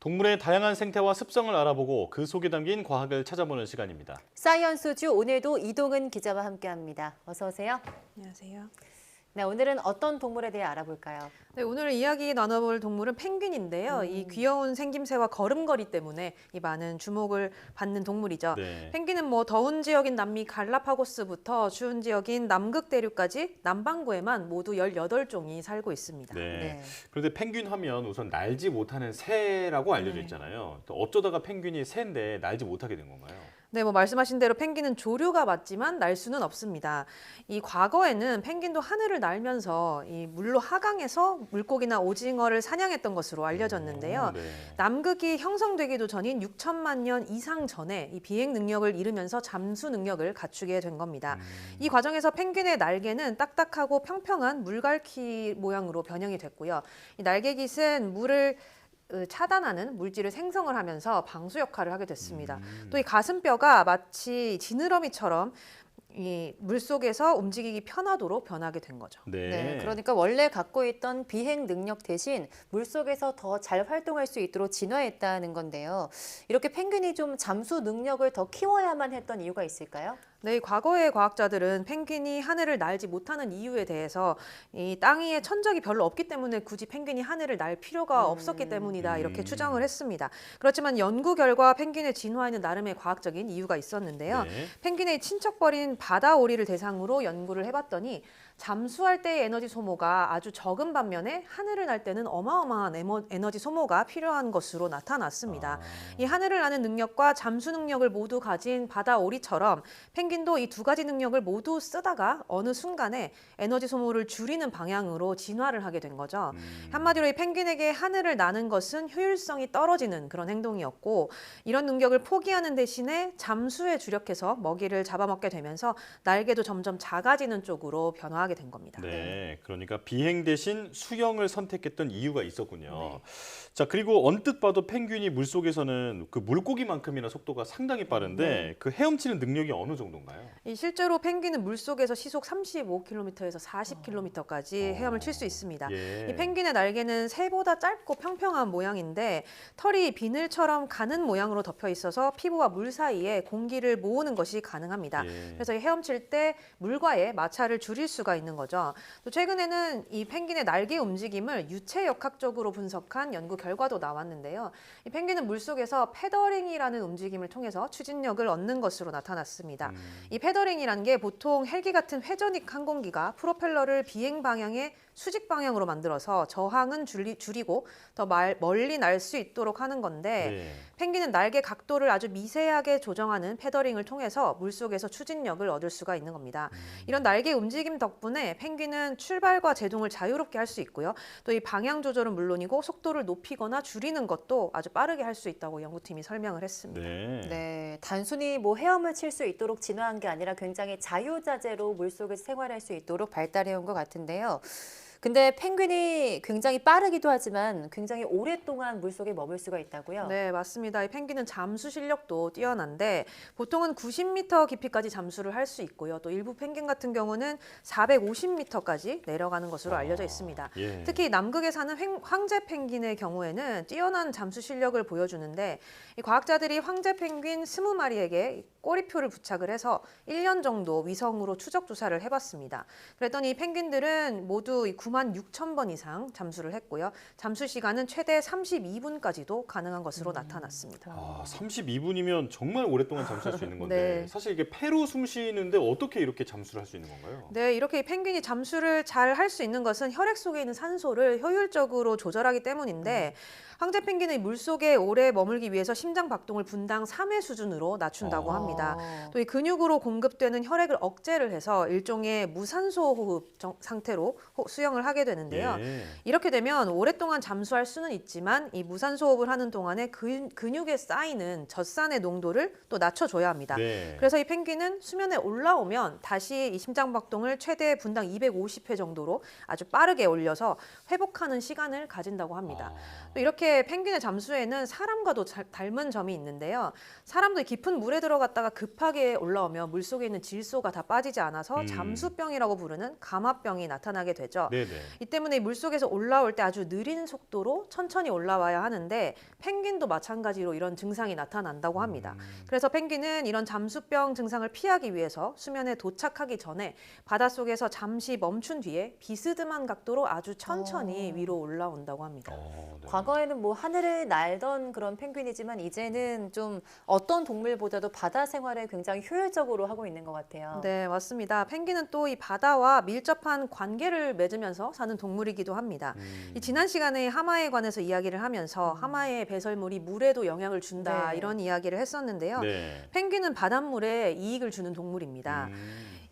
동물의 다양한 생태와 습성을 알아보고 그 속에 담긴 과학을 찾아보는 시간입니다. 사이언스주 오늘도 이동은 기자와 함께합니다. 어서 오세요. 안녕하세요. 네, 오늘은 어떤 동물에 대해 알아볼까요? 네, 오늘 이야기 나눠볼 동물은 펭귄인데요. 이 귀여운 생김새와 걸음걸이 때문에 이 많은 주목을 받는 동물이죠. 네. 펭귄은 뭐 더운 지역인 남미 갈라파고스부터 추운 지역인 남극 대륙까지 남반구에만 모두 18종이 살고 있습니다. 네. 네. 그런데 펭귄 하면 우선 날지 못하는 새라고 알려져 네. 있잖아요. 또 어쩌다가 펭귄이 새인데 날지 못하게 된 건가요? 네, 뭐 말씀하신 대로 펭귄은 조류가 맞지만 날 수는 없습니다. 이 과거에는 펭귄도 하늘을 날면서 이 물로 하강해서 물고기나 오징어를 사냥했던 것으로 알려졌는데요. 네. 남극이 형성되기도 전인 6천만 년 이상 전에 이 비행 능력을 잃으면서 잠수 능력을 갖추게 된 겁니다. 이 과정에서 펭귄의 날개는 딱딱하고 평평한 물갈퀴 모양으로 변형이 됐고요. 이 날개깃은 물을 차단하는 물질을 생성을 하면서 방수 역할을 하게 됐습니다. 또 이 가슴뼈가 마치 지느러미처럼 이 물속에서 움직이기 편하도록 변하게 된 거죠. 네, 그러니까 원래 갖고 있던 비행 능력 대신 물속에서 더 잘 활동할 수 있도록 진화했다는 건데요. 이렇게 펭귄이 좀 잠수 능력을 더 키워야만 했던 이유가 있을까요? 네, 과거의 과학자들은 펭귄이 하늘을 날지 못하는 이유에 대해서 이 땅 위에 천적이 별로 없기 때문에 굳이 펭귄이 하늘을 날 필요가 없었기 때문이다 이렇게 추정을 했습니다. 그렇지만 연구 결과 펭귄의 진화에는 나름의 과학적인 이유가 있었는데요. 네. 펭귄의 친척벌인 바다 오리를 대상으로 연구를 해봤더니 잠수할 때의 에너지 소모가 아주 적은 반면에 하늘을 날 때는 어마어마한 에너지 소모가 필요한 것으로 나타났습니다. 이 하늘을 나는 능력과 잠수 능력을 모두 가진 바다 오리처럼 펭귄도 이 두 가지 능력을 모두 쓰다가 어느 순간에 에너지 소모를 줄이는 방향으로 진화를 하게 된 거죠. 한마디로 이 펭귄에게 하늘을 나는 것은 효율성이 떨어지는 그런 행동이었고 이런 능력을 포기하는 대신에 잠수에 주력해서 먹이를 잡아먹게 되면서 날개도 점점 작아지는 쪽으로 변화하게 된 겁니다. 네, 그러니까 비행 대신 수영을 선택했던 이유가 있었군요. 자, 그리고 언뜻 봐도 펭귄이 물속에서는 그 물고기만큼이나 속도가 상당히 빠른데 그 헤엄치는 능력이 어느 정도인가요? 이 실제로 펭귄은 물속에서 시속 35km에서 40km까지 헤엄을 칠 수 있습니다. 예. 이 펭귄의 날개는 새보다 짧고 평평한 모양인데 털이 비늘처럼 가는 모양으로 덮여 있어서 피부와 물 사이에 공기를 모으는 것이 가능합니다. 예. 그래서 이 헤엄칠 때 물과의 마찰을 줄일 수가 있는 거죠. 또 최근에는 이 펭귄의 날개 움직임을 유체역학적으로 분석한 연구 결과도 나왔는데요. 이 펭귄은 물속에서 패더링이라는 움직임을 통해서 추진력을 얻는 것으로 나타났습니다. 이 패더링이라는 게 보통 헬기 같은 회전익 항공기가 프로펠러를 비행 방향의 수직 방향으로 만들어서 저항은 줄이고 더 멀리 날 수 있도록 하는 건데 네. 펭귄은 날개 각도를 아주 미세하게 조정하는 패더링을 통해서 물속에서 추진력을 얻을 수가 있는 겁니다. 이런 날개 움직임 덕분에 펭귄은 출발과 제동을 자유롭게 할 수 있고요. 또 이 방향 조절은 물론이고 속도를 높이거나 줄이는 것도 아주 빠르게 할 수 있다고 연구팀이 설명을 했습니다. 네. 네, 단순히 뭐 헤엄을 칠 수 있도록 진화한 게 아니라 굉장히 자유자재로 물속에서 생활할 수 있도록 발달해 온 것 같은데요. 근데 펭귄이 굉장히 빠르기도 하지만 굉장히 오랫동안 물속에 머물 수가 있다고요? 네, 맞습니다. 이 펭귄은 잠수 실력도 뛰어난데 보통은 90m 깊이까지 잠수를 할 수 있고요. 또 일부 펭귄 같은 경우는 450m까지 내려가는 것으로 알려져 있습니다. 예. 특히 남극에 사는 황제 펭귄의 경우에는 뛰어난 잠수 실력을 보여주는데 이 과학자들이 황제 펭귄 20마리에게 꼬리표를 부착을 해서 1년 정도 위성으로 추적 조사를 해봤습니다. 그랬더니 이 펭귄들은 모두 9만 6천 번 이상 잠수를 했고요. 잠수 시간은 최대 32분까지도 가능한 것으로 나타났습니다. 아, 32분이면 정말 오랫동안 잠수할 수 있는 건데 네. 사실 이게 폐로 숨 쉬는데 어떻게 이렇게 잠수를 할 수 있는 건가요? 네, 이렇게 펭귄이 잠수를 잘 할 수 있는 것은 혈액 속에 있는 산소를 효율적으로 조절하기 때문인데 황제 펭귄의 물속에 오래 머물기 위해서 심장 박동을 분당 3회 수준으로 낮춘다고 합니다. 또 이 근육으로 공급되는 혈액을 억제를 해서 일종의 무산소 호흡 상태로 수영을 하게 되는데요. 예. 이렇게 되면 오랫동안 잠수할 수는 있지만 이 무산소 호흡을 하는 동안에 근육에 쌓이는 젖산의 농도를 또 낮춰줘야 합니다. 네. 그래서 이 펭귄은 수면에 올라오면 다시 이 심장 박동을 최대 분당 250회 정도로 아주 빠르게 올려서 회복하는 시간을 가진다고 합니다. 또 이렇게 펭귄의 잠수에는 사람과도 닮은 점이 있는데요. 사람도 깊은 물에 들어갔다가 급하게 올라오면 물속에 있는 질소가 다 빠지지 않아서 잠수병이라고 부르는 감화병이 나타나게 되죠. 네네. 네네. 이 때문에 물속에서 올라올 때 아주 느린 속도로 천천히 올라와야 하는데 펭귄도 마찬가지로 이런 증상이 나타난다고 합니다. 그래서 펭귄은 이런 잠수병 증상을 피하기 위해서 수면에 도착하기 전에 바닷속에서 잠시 멈춘 뒤에 비스듬한 각도로 아주 천천히 위로 올라온다고 합니다. 네. 과거에는 뭐 하늘을 날던 그런 펭귄이지만 이제는 좀 어떤 동물보다도 바다 생활에 굉장히 효율적으로 하고 있는 것 같아요. 네, 맞습니다. 펭귄은 또 이 바다와 밀접한 관계를 맺으면서 사는 동물이기도 합니다. 이 지난 시간에 하마에 관해서 이야기를 하면서 하마의 배설물이 물에도 영향을 준다 네. 이런 이야기를 했었는데요. 네. 펭귄은 바닷물에 이익을 주는 동물입니다.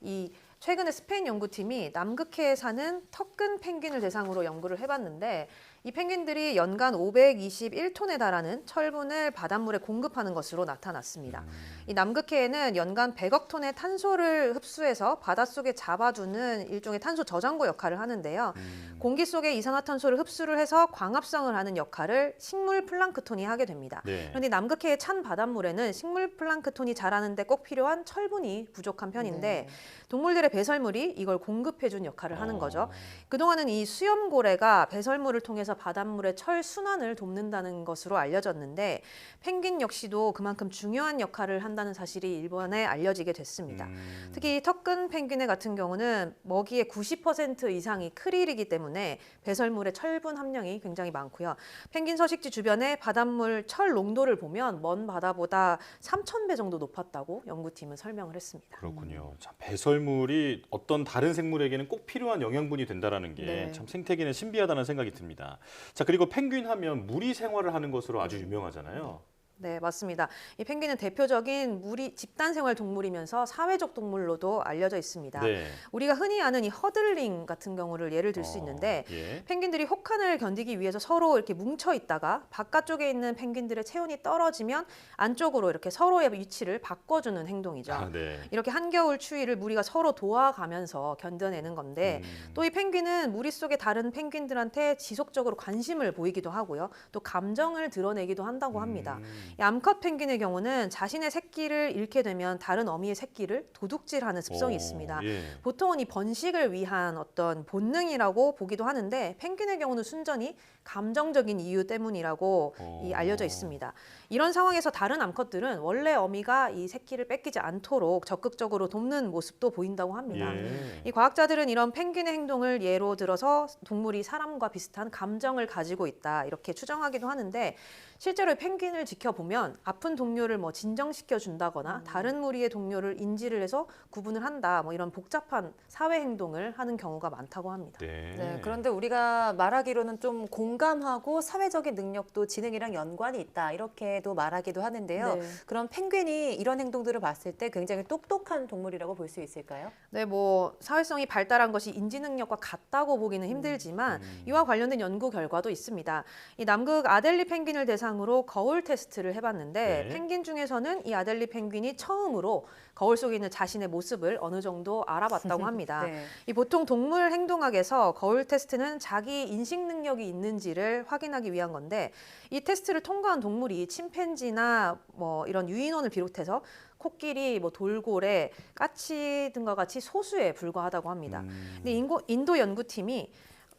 이 최근에 스페인 연구팀이 남극해에 사는 턱근 펭귄을 대상으로 연구를 해봤는데 이 펭귄들이 연간 521톤에 달하는 철분을 바닷물에 공급하는 것으로 나타났습니다. 이 남극해에는 연간 100억 톤의 탄소를 흡수해서 바닷속에 잡아두는 일종의 탄소 저장고 역할을 하는데요. 공기 속에 이산화탄소를 흡수를 해서 광합성을 하는 역할을 식물 플랑크톤이 하게 됩니다. 네. 그런데 남극해의 찬 바닷물에는 식물 플랑크톤이 자라는데 꼭 필요한 철분이 부족한 편인데 네. 동물들의 배설물이 이걸 공급해준 역할을 하는 거죠. 그동안은 이 수염고래가 배설물을 통해서 바닷물의 철 순환을 돕는다는 것으로 알려졌는데 펭귄 역시도 그만큼 중요한 역할을 한다는 사실이 일본에 알려지게 됐습니다. 특히 턱근 펭귄의 같은 경우는 먹이의 90% 이상이 크릴이기 때문에 배설물의 철분 함량이 굉장히 많고요. 펭귄 서식지 주변의 바닷물 철 농도를 보면 먼 바다보다 3,000배 정도 높았다고 연구팀은 설명을 했습니다. 그렇군요. 참 배설물이 어떤 다른 생물에게는 꼭 필요한 영양분이 된다라는 게 참 네. 생태계는 신비하다는 생각이 듭니다. 자, 그리고 펭귄 하면 무리 생활을 하는 것으로 아주 유명하잖아요. 네, 맞습니다. 이 펭귄은 대표적인 무리 집단 생활 동물이면서 사회적 동물로도 알려져 있습니다. 네. 우리가 흔히 아는 이 허들링 같은 경우를 예를 들 수 있는데 예. 펭귄들이 혹한을 견디기 위해서 서로 이렇게 뭉쳐 있다가 바깥쪽에 있는 펭귄들의 체온이 떨어지면 안쪽으로 이렇게 서로의 위치를 바꿔주는 행동이죠. 아, 네. 이렇게 한겨울 추위를 무리가 서로 도와가면서 견뎌내는 건데 또 이 펭귄은 무리 속의 다른 펭귄들한테 지속적으로 관심을 보이기도 하고요. 또 감정을 드러내기도 한다고 합니다. 이 암컷 펭귄의 경우는 자신의 새끼를 잃게 되면 다른 어미의 새끼를 도둑질하는 습성이 있습니다. 예. 보통은 이 번식을 위한 어떤 본능이라고 보기도 하는데 펭귄의 경우는 순전히 감정적인 이유 때문이라고 알려져 있습니다. 이런 상황에서 다른 암컷들은 원래 어미가 이 새끼를 뺏기지 않도록 적극적으로 돕는 모습도 보인다고 합니다. 예. 이 과학자들은 이런 펭귄의 행동을 예로 들어서 동물이 사람과 비슷한 감정을 가지고 있다 이렇게 추정하기도 하는데 실제로 펭귄을 지켜보면 아픈 동료를 뭐 진정시켜 준다거나 다른 무리의 동료를 인지를 해서 구분을 한다 뭐 이런 복잡한 사회 행동을 하는 경우가 많다고 합니다. 네. 네, 그런데 우리가 말하기로는 좀 공감하고 사회적인 능력도 지능이랑 연관이 있다 이렇게도 말하기도 하는데요. 네. 그럼 펭귄이 이런 행동들을 봤을 때 굉장히 똑똑한 동물이라고 볼 수 있을까요? 네, 뭐 사회성이 발달한 것이 인지 능력과 같다고 보기는 힘들지만 이와 관련된 연구 결과도 있습니다. 이 남극 아델리 펭귄을 대상으로 거울 테스트를 해봤는데 네. 펭귄 중에서는 이 아델리 펭귄이 처음으로 거울 속에 있는 자신의 모습을 어느 정도 알아봤다고 합니다. 네. 이 보통 동물 행동학에서 거울 테스트는 자기 인식 능력이 있는지를 확인하기 위한 건데 이 테스트를 통과한 동물이 침팬지나 뭐 이런 유인원을 비롯해서 코끼리, 뭐 돌고래, 까치 등과 같이 소수에 불과하다고 합니다. 근데 인도 연구팀이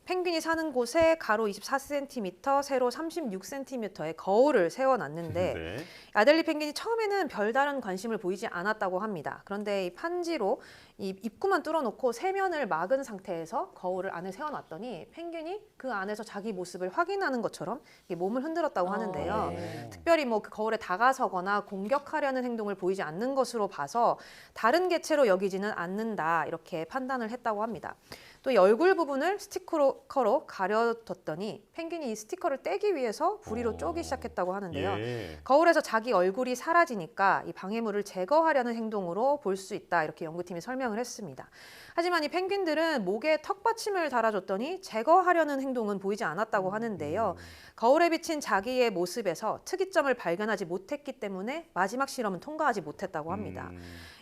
펭귄이 사는 곳에 가로 24cm, 세로 36cm의 거울을 세워놨는데 네. 아델리 펭귄이 처음에는 별다른 관심을 보이지 않았다고 합니다. 그런데 이 판지로 이 입구만 뚫어놓고 세면을 막은 상태에서 거울을 안에 세워놨더니 펭귄이 그 안에서 자기 모습을 확인하는 것처럼 몸을 흔들었다고 하는데요. 네. 특별히 뭐 그 거울에 다가서거나 공격하려는 행동을 보이지 않는 것으로 봐서 다른 개체로 여기지는 않는다 이렇게 판단을 했다고 합니다. 또 이 얼굴 부분을 스티커로 가려뒀더니 펭귄이 이 스티커를 떼기 위해서 부리로 쪼기 시작했다고 하는데요. 예. 거울에서 자기 얼굴이 사라지니까 이 방해물을 제거하려는 행동으로 볼 수 있다 이렇게 연구팀이 설명을 했습니다. 하지만 이 펭귄들은 목에 턱받침을 달아줬더니 제거하려는 행동은 보이지 않았다고 하는데요. 거울에 비친 자기의 모습에서 특이점을 발견하지 못했기 때문에 마지막 실험은 통과하지 못했다고 합니다.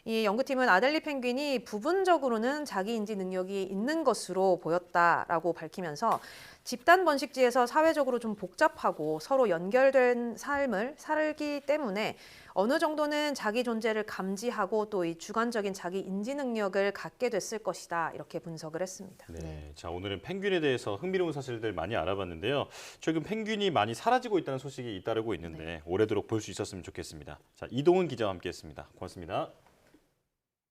이 연구팀은 아델리 펭귄이 부분적으로는 자기 인지 능력이 있는 것으로 보였다라고 밝히면서 집단 번식지에서 사회적으로 좀 복잡하고 서로 연결된 삶을 살기 때문에 어느 정도는 자기 존재를 감지하고 또 이 주관적인 자기 인지 능력을 갖게 됐을 것이다. 이렇게 분석을 했습니다. 네, 자 오늘은 펭귄에 대해서 흥미로운 사실들 많이 알아봤는데요. 최근 펭귄이 많이 사라지고 있다는 소식이 잇따르고 있는데 오래도록 볼 수 있었으면 좋겠습니다. 자 이동훈 기자와 함께했습니다. 고맙습니다.